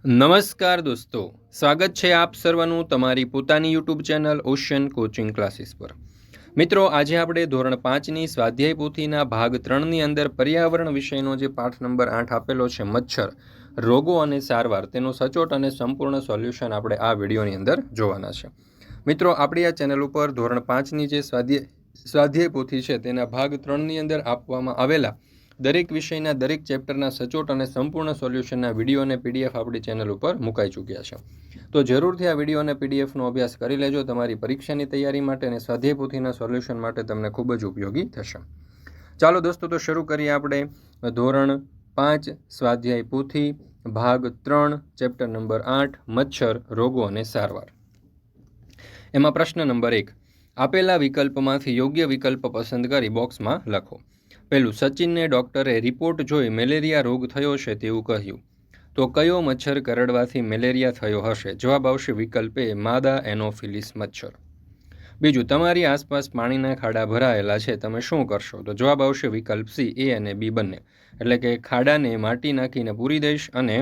નમસ્કાર દોસ્તો, સ્વાગત છે આપ સર્વનું તમારી પોતાની YouTube channel ocean coaching classes પર। મિત્રો, આજે આપણે ધોરણ 5ની સ્વાધ્યાય પોથીના ભાગ 3ની અંદર પર્યાવરણ વિષયનો જે પાઠ નંબર 8 આપેલો છે મચ્છર રોગો અને સારવાર, તેનો સચોટ અને સંપૂર્ણ સોલ્યુશન આપણે આ વિડીયોની અંદર જોવાના છે। મિત્રો, આપણી આ ચેનલ ઉપર ધોરણ 5ની જે સ્વાધ્યાય પોથી છે તેના ભાગ 3ની અંદર આપવામાં આવેલા દરેક વિષયના દરેક ચેપ્ટરના સચોટ અને સંપૂર્ણ સોલ્યુશનના વિડીયો અને પીડીએફ આપણી ચેનલ ઉપર મુકાઈ ચૂક્યા છે। તો જરૂરથી આ વિડીયો અને પીડીએફનો અભ્યાસ કરી લેજો, તમારી પરીક્ષાની તૈયારી માટે અને સ્વાધ્યાય પોથીના સોલ્યુશન માટે તમને ખૂબ જ ઉપયોગી થશે। ચાલો દોસ્તો, તો શરૂ કરીએ આપણે ધોરણ 5 સ્વાધ્યાય પોથી ભાગ 3 ચેપ્ટર નંબર 8 મચ્છર રોગો અને સારવાર। એમાં પ્રશ્ન નંબર 1, આપેલા વિકલ્પમાંથી યોગ્ય વિકલ્પ પસંદ કરી બોક્સમાં લખો। પહેલું, સચિનને ડૉક્ટરે રિપોર્ટ જોઈ મેલેરિયા રોગ થયો છે તેવું કહ્યું, તો કયો મચ્છર કરડવાથી મેલેરિયા થયો હશે? જવાબ આવશે વિકલ્પ એ, માદા એનોફિલિસ મચ્છર। બીજું, તમારી આસપાસ પાણીના ખાડા ભરાયેલા છે, તમે શું કરશો? તો જવાબ આવશે વિકલ્પ સી, એ અને બી બંને, એટલે કે ખાડાને માટી નાખીને પૂરી દઈશ અને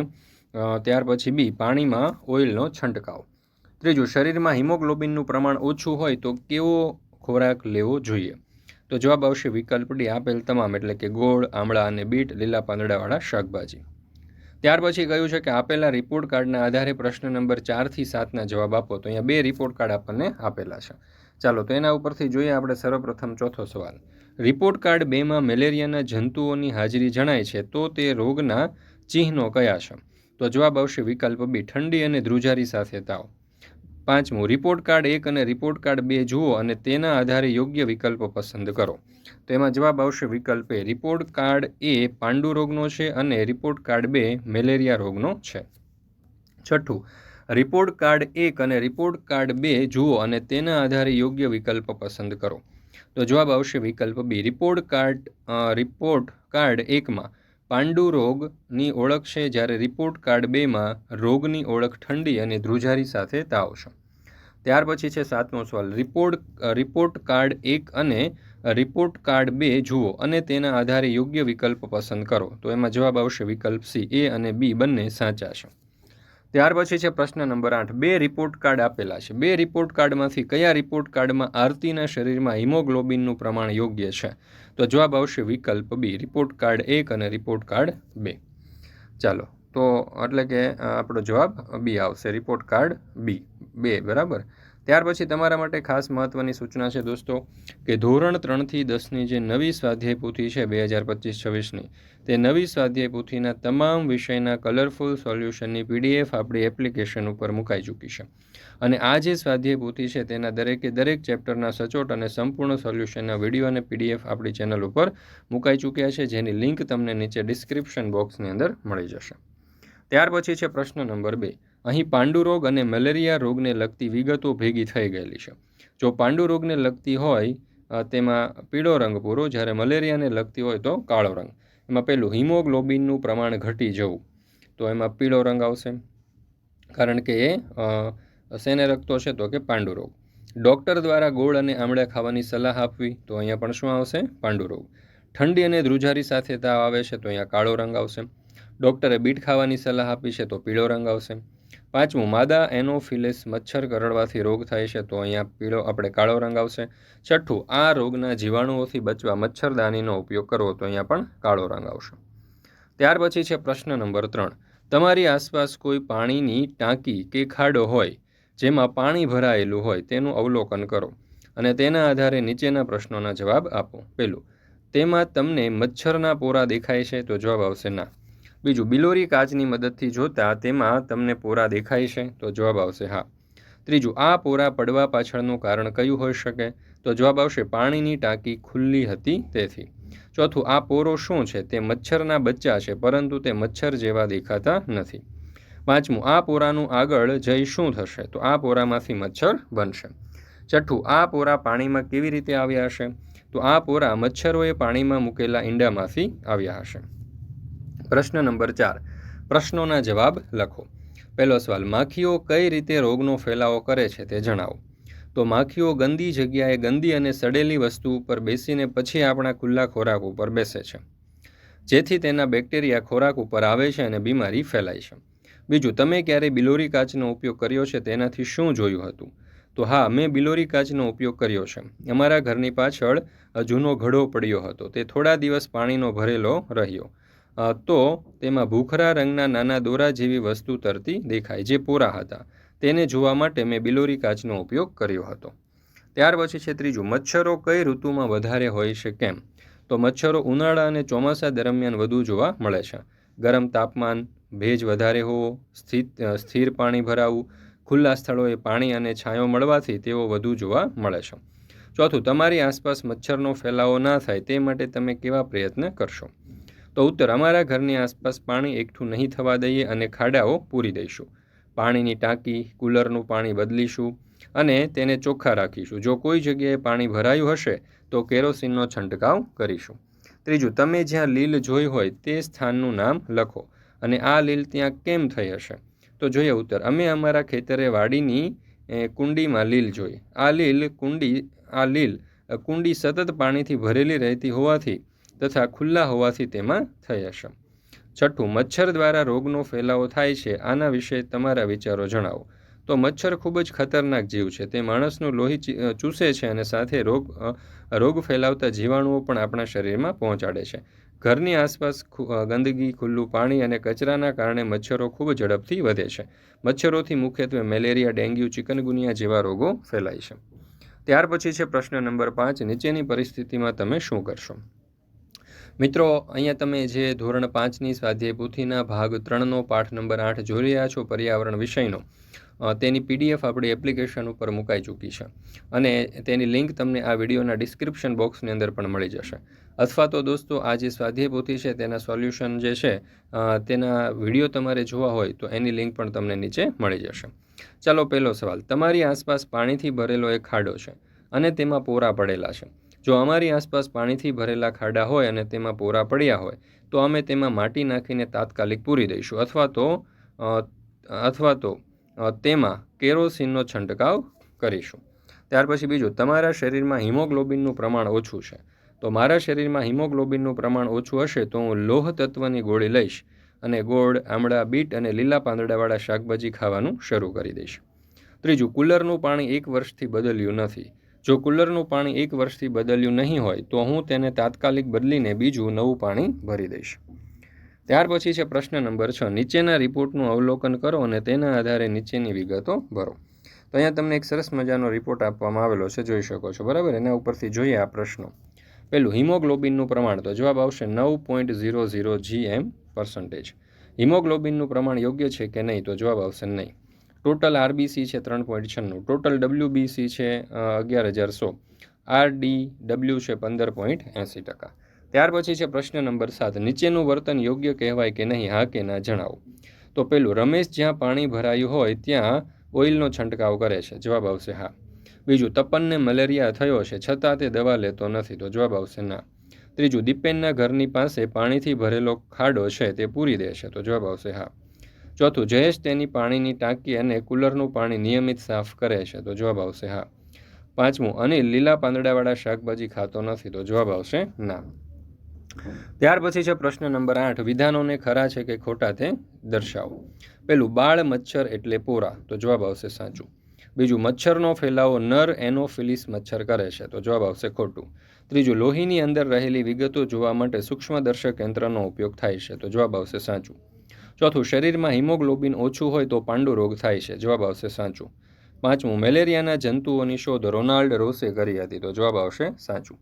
ત્યાર પછી બી, પાણીમાં ઓઇલનો છંટકાવ। ત્રીજું, શરીરમાં હિમોગ્લોબિનનું પ્રમાણ ઓછું હોય તો કેવો ખોરાક લેવો જોઈએ? તો જવાબ આવશે વિકલ્પ ડી, આપેલ તમામ, એટલે કે ગોળ, આમળા અને બીટ, લીલા પાંદડાવાળા શાકભાજી। ત્યાર પછી કહ્યું છે કે આપેલા રિપોર્ટ કાર્ડના આધારે પ્રશ્ન નંબર 4 થી 7ના જવાબ આપો। તો અહીંયા 2 રિપોર્ટ કાર્ડ આપણને આપેલા છે। ચાલો તો એના ઉપરથી જોઈએ આપણે સર્વપ્રથમ ચોથો સવાલ। રિપોર્ટ કાર્ડ 2માં મેલેરિયાના જંતુઓની હાજરી જણાય છે, તો તે રોગના ચિહ્નો કયા છે? તો જવાબ આવશે વિકલ્પ બી, ઠંડી અને ધ્રુજારી સાથે તાવ। પાંચમું, રિપોર્ટ કાર્ડ 1 અને રિપોર્ટ કાર્ડ 2 જુઓ અને તેના આધારે યોગ્ય વિકલ્પ પસંદ કરો। તો એમાં જવાબ આવશે વિકલ્પ એ, રિપોર્ટ કાર્ડ એ પાંડુ રોગનો છે અને રિપોર્ટ કાર્ડ 2 મેલેરિયા રોગનો છે। છઠ્ઠું, રિપોર્ટ કાર્ડ 1 અને રિપોર્ટ કાર્ડ 2 જુઓ અને તેના આધારે યોગ્ય વિકલ્પ પસંદ કરો। તો જવાબ આવશે વિકલ્પ બી, રિપોર્ટ કાર્ડ 1માં પાંડુ રોગની ઓળખ છે, જ્યારે રિપોર્ટ કાર્ડ 2માં રોગની ઓળખ ઠંડી અને ધ્રુજારી સાથે તાવ છે। ત્યાર પછી છે 7મો સવાલ। રિપોર્ટ કાર્ડ 1 અને રિપોર્ટ કાર્ડ 2 જુઓ અને તેના આધારે યોગ્ય વિકલ્પ પસંદ કરો। તો એમાં જવાબ આવશે વિકલ્પ સી, એ અને બી બંને સાચા છે। ત્યાર પછી છે પ્રશ્ન નંબર 8, 2 રિપોર્ટ કાર્ડ આપેલા છે, 2 રિપોર્ટ કાર્ડમાંથી કયા રિપોર્ટ કાર્ડમાં આરતીના શરીરમાં હિમોગ્લોબિનનું પ્રમાણ યોગ્ય છે? તો જવાબ આવશે વિકલ્પ બી, રિપોર્ટ કાર્ડ 1 અને રિપોર્ટ કાર્ડ 2। ચાલો તો એટલે કે આપણો જવાબ બી આવશે, રિપોર્ટ કાર્ડ બી 2, બરાબર। ત્યાર પછી તમારા માટે ખાસ મહત્ત્વની સૂચના છે દોસ્તો, કે ધોરણ 3 થી 10ની જે નવી સ્વાધ્યાય પોથી છે 2025-26ની, તે નવી સ્વાધ્યાય પોથીના તમામ વિષયના કલરફુલ સોલ્યુશનની પીડીએફ આપણી એપ્લિકેશન ઉપર મુકાઈ ચૂકી છે। અને આ જે સ્વાધ્યાય પોથી છે તેના દરેકે દરેક ચેપ્ટરના સચોટ અને સંપૂર્ણ સોલ્યુશનના વિડીયો અને પીડીએફ આપણી ચેનલ ઉપર મુકાઈ ચૂક્યા છે, જેની લિંક તમને નીચે ડિસ્ક્રિપ્શન બોક્સની અંદર મળી જશે। ત્યાર પછી છે પ્રશ્ન નંબર 2, અહીં પાંડુ રોગ અને મેલેરિયા રોગને લગતી વિગતો ભેગી થઈ ગયેલી છે। જો પાંડુ રોગને લગતી હોય તેમાં પીળો રંગ પૂરો, જ્યારે મલેરિયાને લગતી હોય તો કાળો રંગ। એમાં પહેલું, હિમોગ્લોબિનનું પ્રમાણ ઘટી જવું, તો એમાં પીળો રંગ આવશે, કારણ કે એ શેને લગતો છે? તો કે પાંડુ રોગ। ડૉક્ટર દ્વારા ગોળ અને આમળા ખાવાની સલાહ આપવી, તો અહીંયા પણ શું આવશે? પાંડુ રોગ। ઠંડી અને ધ્રુજારી સાથે તાવ આવે છે, તો અહીંયા કાળો રંગ આવશે। ડૉક્ટરે બીટ ખાવાની સલાહ આપી છે, તો પીળો રંગ આવશે। પાંચમું, માદા એનોફિલિસ મચ્છર કરડવાથી રોગ થાય છે, તો અહીંયા કાળો રંગ આવશે। છઠ્ઠું, આ રોગના જીવાણુઓથી બચવા મચ્છરદાનીનો ઉપયોગ કરવો, તો અહીંયા પણ કાળો રંગ આવશે। ત્યાર પછી છે પ્રશ્ન નંબર 3, તમારી આસપાસ કોઈ પાણીની ટાંકી કે ખાડો હોય જેમાં પાણી ભરાયેલું હોય તેનું અવલોકન કરો અને તેના આધારે નીચેના પ્રશ્નોના જવાબ આપો। પહેલું, તેમાં તમને મચ્છરના પોરા દેખાય છે? તો જવાબ આવશે ના। બીજું, બિલોરી કાચની મદદથી જોતા તેમાં તમને પોરા દેખાય છે? તો જવાબ આવશે હા। ત્રીજું, આ પોરા પડવા પાછળનું કારણ કયું હોઈ શકે? તો જવાબ આવશે પાણીની ટાંકી ખુલ્લી હતી તેથી। ચોથું, આ પોરો શું છે? તે મચ્છરના બચ્ચા છે, પરંતુ તે મચ્છર જેવા દેખાતા નથી। પાંચમું, આ પોરાનું આગળ જઈ શું થશે? તો આ પોરામાંથી મચ્છર બનશે। છઠ્ઠું, આ પોરા પાણીમાં કેવી રીતે આવ્યા હશે? તો આ પોરા મચ્છરોએ પાણીમાં મૂકેલા ઈંડામાંથી આવ્યા હશે। પ્રશ્ન નંબર 4, પ્રશ્નોના જવાબ લખો। પહેલો સવાલ, માખીઓ કઈ રીતે રોગનો ફેલાવો કરે છે તે જણાવો। તો માખીઓ ગંદી જગ્યાએ ગંદી અને સડેલી વસ્તુ ઉપર બેસીને પછી આપણા ખુલ્લા ખોરાક ઉપર બેસે છે, જેથી તેના બેક્ટેરિયા ખોરાક ઉપર આવે છે અને બીમારી ફેલાય છે। બીજું, તમે ક્યારે બિલોરી કાચનો ઉપયોગ કર્યો છે તેનાથી શું જોયું હતું? તો હા, મેં બિલોરી કાચનો ઉપયોગ કર્યો છે. અમારા ઘરની પાછળ જૂનો ઘડો પડ્યો હતો. તે થોડા દિવસ પાણીનો ભરેલો રહ્યો તો તેમાં ભૂખરા રંગના નાના દોરા જેવી વસ્તુ તરતી દેખાય જે પોરા હતા. તેને જોવા માટે મેં બિલોરી કાચનો ઉપયોગ કર્યો હતો. ત્યાર પછી છે ત્રીજું, મચ્છરો કઈ ઋતુમાં વધારે હોય છે કેમ? તો મચ્છરો ઉનાળા અને ચોમાસા દરમિયાન વધુ જોવા મળે છે. ગરમ તાપમાન, ભેજ વધારે હોવો, સ્થિર પાણી ભરાવું, ખુલ્લા સ્થળોએ પાણી અને છાંયો મળવાથી તેઓ વધુ જોવા મળે છે. ચોથું, તમારી આસપાસ મચ્છરનો ફેલાવો ના થાય તે માટે તમે કેવા પ્રયત્ન કરશો? તો ઉત્તર, અમારા ઘરની આસપાસ પાણી એકઠું નહીં થવા દઈએ અને ખાડાઓ પૂરી દઈશું. પાણીની ટાંકી, કુલરનું પાણી બદલીશું અને તેને ચોખ્ખા રાખીશું. જો કોઈ જગ્યાએ પાણી ભરાયું હશે તો કેરોસીનનો છંટકાવ કરીશું. ત્રીજું, તમે જ્યાં લીલ જોઈ હોય તે સ્થાનનું નામ લખો અને આ લીલ ત્યાં કેમ થઈ હશે? તો જોઈએ ઉત્તર, અમે અમારા ખેતરે વાડીની કુંડીમાં લીલ જોઈ. આ લીલ કુંડી સતત પાણીથી ભરેલી રહેતી હોવાથી તથા ખુલ્લા હોવાથી તેમાં થઈ હશે. છઠ્ઠું, મચ્છર દ્વારા રોગનો ફેલાવો થાય છે. આના વિશે તમારા વિચારો જણાવો. તો મચ્છર ખૂબ જ ખતરનાક જીવ છે. તે માણસનું લોહી ચૂસે છે અને સાથે રોગ ફેલાવતા જીવાણુઓ પણ આપણા શરીરમાં પહોંચાડે છે. ઘરની આસપાસ ગંદકી, ખુલ્લું પાણી અને કચરાના કારણે મચ્છરો ખૂબ ઝડપથી વધે છે. મચ્છરોથી મુખ્યત્વે મેલેરિયા, ડેન્ગ્યુ, ચિકનગુનિયા જેવા રોગો ફેલાય છે. ત્યાર પછી છે પ્રશ્ન નંબર 5, નીચેની પરિસ્થિતિમાં તમે શું કરશો? મિત્રો, અહીંયા તમે જે ધોરણ 5ની સ્વાધ્યાય પોથીના ભાગ 3નો પાઠ નંબર 8 જોઈ રહ્યા છો, પર્યાવરણ વિષયનો, તેની PDF આપણી એપ્લિકેશન ઉપર મુકાઈ ચૂકી છે અને તેની લિંક તમને આ વિડીયોના ડિસ્ક્રિપ્શન બોક્સની અંદર પણ મળી જશે. અથવા તો દોસ્તો, આ જે સ્વાધ્યાય પોથી છે તેના સોલ્યુશન જે છે તેના વિડીયો તમારે જોવા હોય તો એની લિંક પણ તમને નીચે મળી જશે. ચાલો, પહેલો સવાલ, તમારી આસપાસ પાણીથી ભરેલો એક ખાડો છે અને તેમાં પોરા પડેલા છે. જો અમારી આસપાસ પાણીથી ભરેલા ખાડા હોય અને તેમાં પોરા પડ્યા હોય તો અમે તેમાં માટી નાખીને તાત્કાલિક પૂરી દઈશું અથવા તો તેમાં કેરોસીનનો છંટકાવ કરીશું. ત્યાર પછી બીજું, તમારા શરીરમાં હિમોગ્લોબિનનું પ્રમાણ ઓછું છે. તો મારા શરીરમાં હિમોગ્લોબિનનું પ્રમાણ ઓછું હશે તો હું લોહ તત્વની ગોળી લઈશ અને ગોળ, આમળા, બીટ અને લીલા પાંદડાવાળા શાકભાજી ખાવાનું શરૂ કરી દઈશ. ત્રીજું, કુલરનું પાણી 1 વર્ષથી બદલ્યું નથી. જો કુલરનું પાણી 1 વર્ષથી બદલ્યું નહીં હોય તો હું તેને તાત્કાલિક બદલીને બીજું નવું પાણી ભરી દઈશ. ત્યાર પછી છે પ્રશ્ન નંબર 6, નીચેના રિપોર્ટનું અવલોકન કરો અને તેના આધારે નીચેની વિગતો ભરો. તો અહીંયા તમને એક સરસ મજાનો રિપોર્ટ આપવામાં આવેલો છે, જોઈ શકો છો, બરાબર. એના ઉપરથી જોઈએ આ પ્રશ્નો. પહેલું, હિમોગ્લોબિનનું પ્રમાણ. તો જવાબ આવશે 9.00 gm%. હિમોગ્લોબિનનું પ્રમાણ યોગ્ય છે કે નહીં? તો જવાબ આવશે નહીં. ટોટલ RBC છે 3.96, ટોટલ WBC છે 11,100, RDW છે 15.80%. ત્યાર પછી છે પ્રશ્ન નંબર 7, નીચેનું વર્તન યોગ્ય કહેવાય કે નહીં? હા કે ના જણાવો. તો પહેલું, રમેશ જ્યાં પાણી ભરાયું હોય ત્યાં ઓઇલનો છંટકાવ કરે છે. જવાબ આવશે હા. બીજું, તપનને મલેરિયા થયો છે છતાં તે દવા લેતો નથી. તો જવાબ આવશે ના. ત્રીજું, દીપેનના ઘરની પાસે પાણીથી ભરેલો ખાડો છે તે પૂરી દે છે. તો જવાબ આવશે હા. ચોથું, જયેશ તેની પાણીની ટાંકી અને કુલરનું પાણી નિયમિત સાફ કરે છે. તો જવાબ આવશે હા. પાંચમું, અનિલ લીલા પાંદડાવાળા શાકભાજી ખાતો નથી. તો જવાબ આવશે ના. ત્યાર પછી છે પ્રશ્ન નંબર 8, વિધાનોને ખરા છે કે ખોટા તે દર્શાવો. પહેલું, બાળ મચ્છર એટલે પોરા. તો જવાબ આવશે સાચું. બીજું, મચ્છરનો ફેલાવો નર એનોફિલિસ મચ્છર કરે છે. તો જવાબ આવશે ખોટું. ત્રીજું, લોહીની અંદર રહેલી વિગતો જોવા માટે સૂક્ષ્મદર્શક યંત્રનો ઉપયોગ થાય છે. તો જવાબ આવશે સાચું. ચોથું, શરીરમાં હિમોગ્લોબિન ઓછું હોય તો પાંડુ રોગ થાય છે. જવાબ આવશે સાચું. પાંચમું, મેલેરિયાના જંતુઓની શોધ રોનાલ્ડ રોસે કરી હતી. તો જવાબ આવશે સાચું.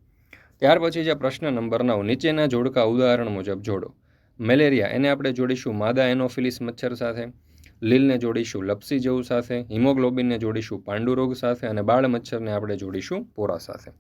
ત્યાર પછી છે પ્રશ્ન નંબર 9, નીચેના જોડકા ઉદાહરણ મુજબ જોડો. મેલેરિયા, એને આપણે જોડીશું માદા એનોફિલિસ મચ્છર સાથે. લીલને જોડીશું લપસી જવું સાથે. હિમોગ્લોબિનને જોડીશું પાંડુ રોગ સાથે અને બાળ મચ્છરને આપણે જોડીશું પોરા સાથે.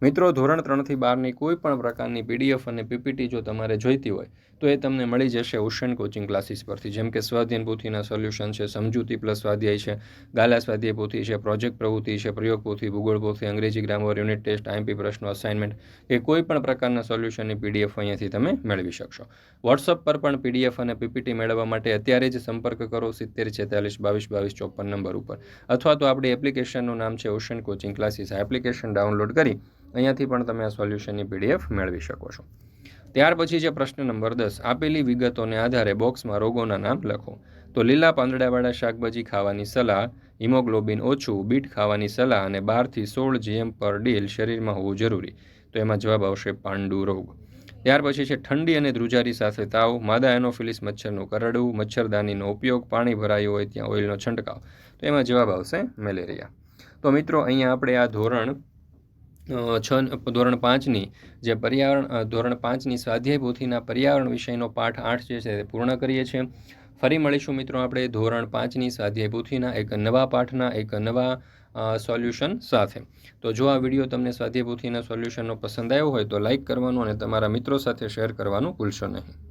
મિત્રો, ધોરણ 3થી 12ની કોઈ પણ પ્રકારની PDF અને PPT જો તમારે જોઈતી હોય તો એ તમને મળી જશે ઓશન કોચિંગ ક્લાસીસ પરથી. જેમ કે સ્વાધ્યાય પોથીના સોલ્યુશન છે, સમજૂતી પ્લસ સ્વાધ્યાય છે, ગાલા સ્વાધ્યાય પોથી છે, પ્રોજેક્ટ પ્રવૃત્તિ છે, પ્રયોગ પોથી, ભૂગોળ પોથી, અંગ્રેજી ગ્રામર, યુનિટ ટેસ્ટ, IMP પ્રશ્નો, અસાઇનમેન્ટ, એ કોઈ પણ પ્રકારના સોલ્યુશનની PDF અહીંયાથી તમે મેળવી શકશો. વોટ્સઅપ પર પણ PDF અને PPT મેળવવા માટે અત્યારે જ સંપર્ક કરો 7046222254 નંબર ઉપર, અથવા તો આપણી એપ્લિકેશનનું નામ છે ઓશન કોચિંગ ક્લાસીસ. આ એપ્લિકેશન ડાઉનલોડ કરી અહીંયાથી પણ તમે આ સોલ્યુશનની PDF મેળવી શકો છો. ત્યાર પછી છે પ્રશ્ન નંબર 10, આપેલી વિગતોને આધારે બોક્સમાં રોગોના નામ લખો. તો લીલા પાંદડાવાળા શાકભાજી ખાવાની સલાહ, હિમોગ્લોબિન ઓછું, બીટ ખાવાની સલાહ અને 12 થી 16 GM પર ડેલ શરીરમાં હોવું જરૂરી. તો એમાં જવાબ આવશે પાંડુ રોગ. ત્યાર પછી છે ઠંડી અને ધ્રુજારી સાથે તાવ, માદા એનોફિલિસ મચ્છરનું કરડવું, મચ્છરદાનીનો ઉપયોગ, પાણી ભરાયું હોય ત્યાં ઓઇલનો છંટકાવ. તો એમાં જવાબ આવશે મેલેરિયા. તો મિત્રો અહીંયા આપણે આ ધોરણ 5ની જે ધોરણ 5ની સ્વાધ્યાય પોથીના પર્યાવરણ વિષયનો પાઠ 8 જે છે તે પૂર્ણ કરીએ છીએ. ફરી મળીશું મિત્રો આપણે ધોરણ 5ની સ્વાધ્યાય પોથીના એક નવા પાઠના એક નવા સોલ્યુશન સાથે. તો જો આ વિડીયો તમને સ્વાધ્યાય પોથીના સોલ્યુશનનો પસંદ આવ્યો હોય તો લાઇક કરવાનું અને તમારા મિત્રો સાથે શેર કરવાનું ભૂલશો નહીં.